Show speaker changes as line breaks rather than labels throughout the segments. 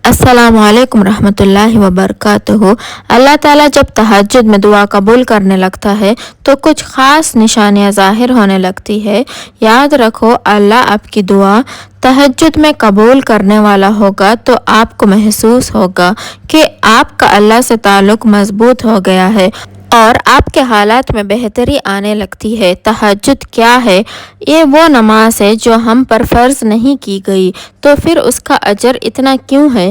अस्सलाम वालेकुम रहमतुल्लाहि व बरकातुहू। अल्लाह ताला जब तहज्जुद में दुआ कबूल करने लगता है तो कुछ ख़ास निशानियां ज़ाहिर होने लगती है। याद रखो, अल्लाह आपकी दुआ तहज्जुद में कबूल करने वाला होगा तो आपको महसूस होगा कि आपका अल्लाह से ताल्लुक़ मज़बूत हो गया है और आपके हालात में बेहतरी आने लगती है। तहज्जुद क्या है? ये वो नमाज है जो हम पर फ़र्ज़ नहीं की गई, तो फिर उसका अजर इतना क्यों है?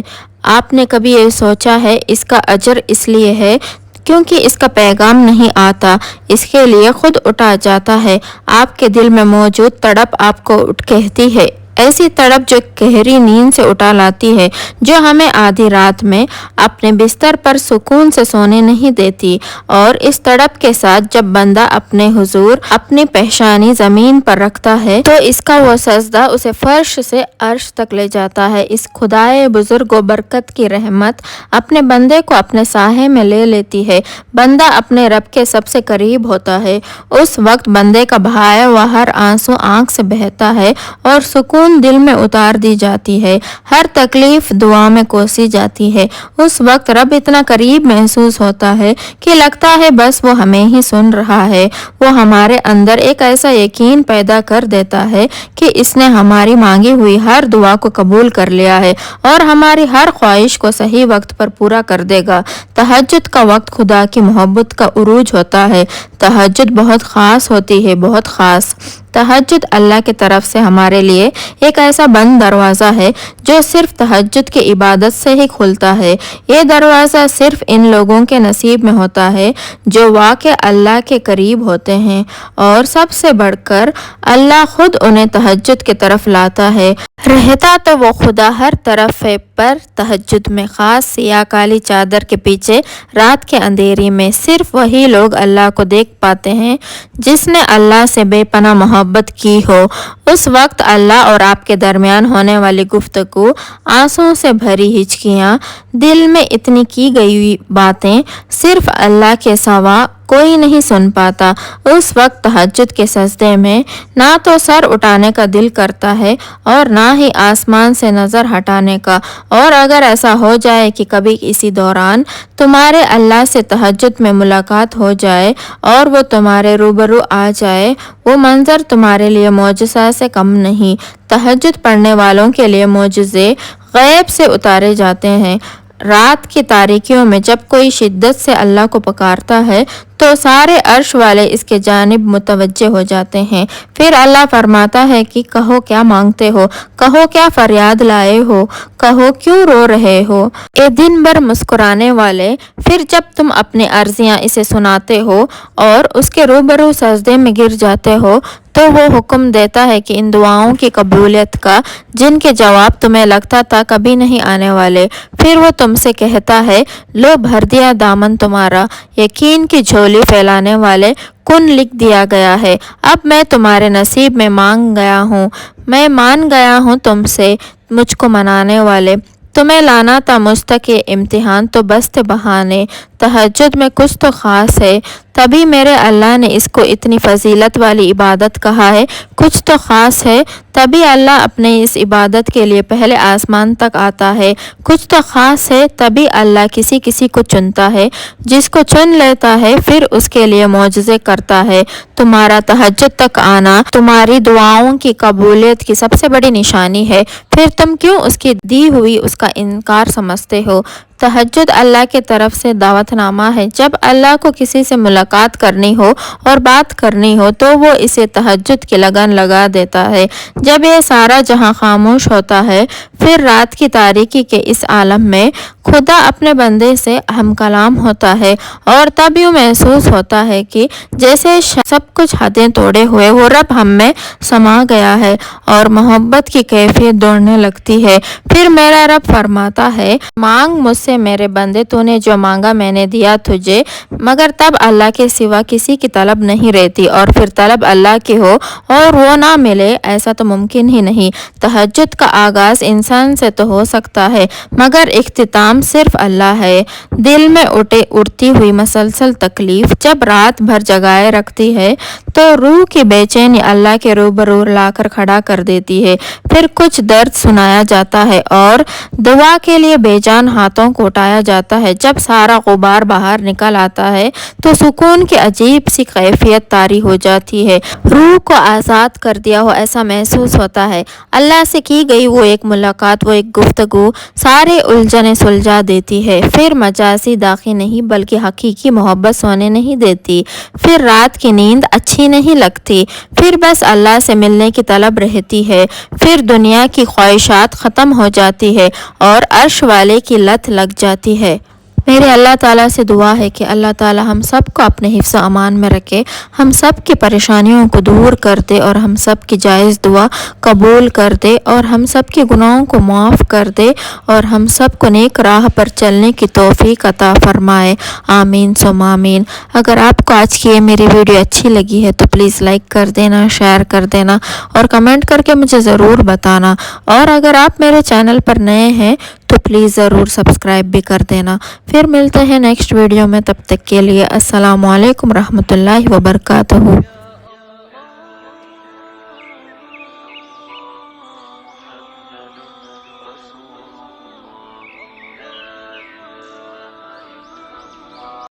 आपने कभी ये सोचा है? इसका अजर इसलिए है क्योंकि इसका पैगाम नहीं आता, इसके लिए खुद उठा जाता है। आपके दिल में मौजूद तड़प आपको उठ कहती है, ऐसी तड़प जो गहरी नींद से उठा लाती है, जो हमें आधी रात में अपने बिस्तर पर सुकून से सोने नहीं देती। और इस तड़प के साथ जब बंदा अपने हुजूर अपनी पेशानी ज़मीन पर रखता है तो इसका वो सजदा उसे फर्श से अर्श तक ले जाता है। इस खुदाए बुजुर्ग व बरकत की रहमत अपने बंदे को अपने साहे में ले लेती है। बंदा अपने रब के सबसे करीब होता है। उस वक्त बंदे का बहाया हुआ हर आंसू आँख से बहता है और सुकून दिल में उतार दी जाती है। हर तकलीफ दुआ में कोसी जाती है। उस वक्त रब इतना करीब महसूस होता है कि लगता है बस वो हमें ही सुन रहा है। वो हमारे अंदर एक ऐसा यकीन पैदा कर देता है कि इसने हमारी मांगी हुई हर दुआ को कबूल कर लिया है और हमारी हर ख्वाहिश को सही वक्त पर पूरा कर देगा। तहज्जुद का वक्त खुदा की मोहब्बत का उरूज होता है। तहज्जुद बहुत ख़ास होती है, बहुत ख़ास। तहज्जुद अल्लाह की तरफ से हमारे लिए एक ऐसा बंद दरवाज़ा है जो सिर्फ तहज्जुद की इबादत से ही खुलता है। ये दरवाज़ा सिर्फ इन लोगों के नसीब में होता है जो वाक़ई अल्लाह के करीब होते हैं और सबसे बढ़कर अल्लाह खुद उन्हें तहज्जुद की तरफ लाता है। रहता तो वो खुदा हर तरफ है, पर तहज्जुद में ख़ास सिया काली चादर के पीछे रात के अंधेरी में सिर्फ वही लोग अल्लाह को देख पाते हैं जिसने अल्लाह से बेपनाह मोहब्बत की हो। उस वक्त अल्लाह और आपके दरमियान होने वाली गुफ्तगू, आंसुओं से भरी हिचकियाँ, दिल में इतनी की गई बातें सिर्फ अल्लाह के सिवा कोई नहीं सुन पाता। उस वक्त तहज्जुद के सजदे में ना तो सर उठाने का दिल करता है और ना ही आसमान से नज़र हटाने का। और अगर ऐसा हो जाए कि कभी इसी दौरान तुम्हारे अल्लाह से तहज्जुद में मुलाकात हो जाए और वो तुम्हारे रूबरू आ जाए, वो मंज़र तुम्हारे लिए मौजज़ा से कम नहीं। तहज्जुद पढ़ने वालों के लिए मौजज़े गैब से उतारे जाते हैं। रात की तारीकियों में जब कोई शिद्दत से अल्लाह को पुकारता है तो सारे अर्श वाले इसके जानिब मुतवज्जे हो जाते हैं। फिर अल्लाह फरमाता है कि कहो क्या मांगते हो, कहो क्या फरियाद लाए हो, कहो क्यों रो रहे हो। ये दिन भर मुस्कुराने वाले, फिर जब तुम अपनी अर्जियां इसे सुनाते हो और उसके रूबरू सजदे में गिर जाते हो तो वो हुक्म देता है कि इन दुआओं की कबूलियत का जिनके जवाब तुम्हें लगता था कभी नहीं आने वाले, फिर वो तुमसे कहता है, लो भर दिया दामन तुम्हारा, यकीन की झोली फैलाने वाले कुन लिख दिया गया है। अब मैं तुम्हारे नसीब में मांग गया हूँ, मैं मान गया हूँ तुमसे मुझको मनाने वाले। तुम्हें लाना था मुझ तक ये इम्तिहान तो बस थे बहाने। तहज्जुद में कुछ तो ख़ास है, तभी मेरे अल्लाह ने इसको इतनी फजीलत वाली इबादत कहा है। कुछ तो ख़ास है, तभी अल्लाह अपने इस इबादत के लिए पहले आसमान तक आता है। कुछ तो ख़ास है, तभी अल्लाह किसी किसी को चुनता है, जिसको चुन लेता है फिर उसके लिए मौजज़े करता है। तुम्हारा तहज्जुद तक आना तुम्हारी दुआओं की कबूलियत की सबसे बड़ी निशानी है, फिर तुम क्यों उसकी दी हुई उसका इनकार समझते हो। तहज्जुद अल्लाह के तरफ से दावतनामा है। जब अल्लाह को किसी से मुलाकात करनी हो और बात करनी हो तो वो इसे तहज्जुद की लगन लगा देता है। जब ये सारा जहां खामोश होता है, फिर रात की तारीकी के इस आलम में खुदा अपने बंदे से हम कलाम होता है और तब यूँ महसूस होता है कि जैसे सब कुछ हदें तोड़े हुए वो रब हम में समा गया है और मोहब्बत की कैफियत दौड़ने लगती है। फिर मेरा रब फरमाता है, मांग मुझसे से मेरे बंदे तूने जो मांगा मैंने दिया तुझे, मगर तब अल्लाह के सिवा किसी की तलब नहीं रहती और फिर तलब अल्लाह की हो और वो ना मिले, ऐसा तो मुमकिन ही नहीं। तहज्जुद का आगाज़ इंसान से तो हो सकता है मगर इख्तिताम सिर्फ अल्लाह है। दिल में उड़ती हुई मसलसल तकलीफ़ जब रात भर जगाए रखती है तो रूह की बेचैनी अल्लाह के रूबरू लाकर खड़ा कर देती है। फिर कुछ दर्द सुनाया जाता है और दुआ के लिए बेजान हाथों को उठाया जाता है। जब सारा गुबार बाहर निकल आता है तो सुकून की अजीब सी कैफियत तारी हो जाती है। रूह को आज़ाद कर दिया हो ऐसा महसूस होता है। अल्लाह से की गई वो एक मुलाकात, वो एक गुफ्तगू सारे उलझने सुलझा देती है। फिर मजाजी दाखी नहीं बल्कि हकीकी मोहब्बत सोने नहीं देती। फिर रात की नींद अच्छी नहीं लगती। फिर बस अल्लाह से मिलने की तलब रहती है। फिर दुनिया की ख्वाहिशात ख़त्म हो जाती है और अर्श वाले की लत लग जाती है। मेरे अल्लाह ताला से दुआ है कि अल्लाह ताला हम सब को अपने हिफ्ज़ अमान में रखे, हम सब की परेशानियों को दूर कर दे और हम सब की जायज़ दुआ कबूल कर दे और हम सब के गुनाहों को माफ़ कर दे और हम सब को नेक राह पर चलने की तौफीक अता फरमाए। आमीन सुम आमीन। अगर आपको आज की ये मेरी वीडियो अच्छी लगी है तो प्लीज़ लाइक कर देना, शेयर कर देना और कमेंट करके मुझे ज़रूर बताना। और अगर आप मेरे चैनल पर नए हैं तो प्लीज़ ज़रूर सब्सक्राइब भी कर देना। फिर मिलते हैं नेक्स्ट वीडियो में, तब तक के लिए अस्सलामु अलैकुम रहमतुल्लाहि व बरकातहू।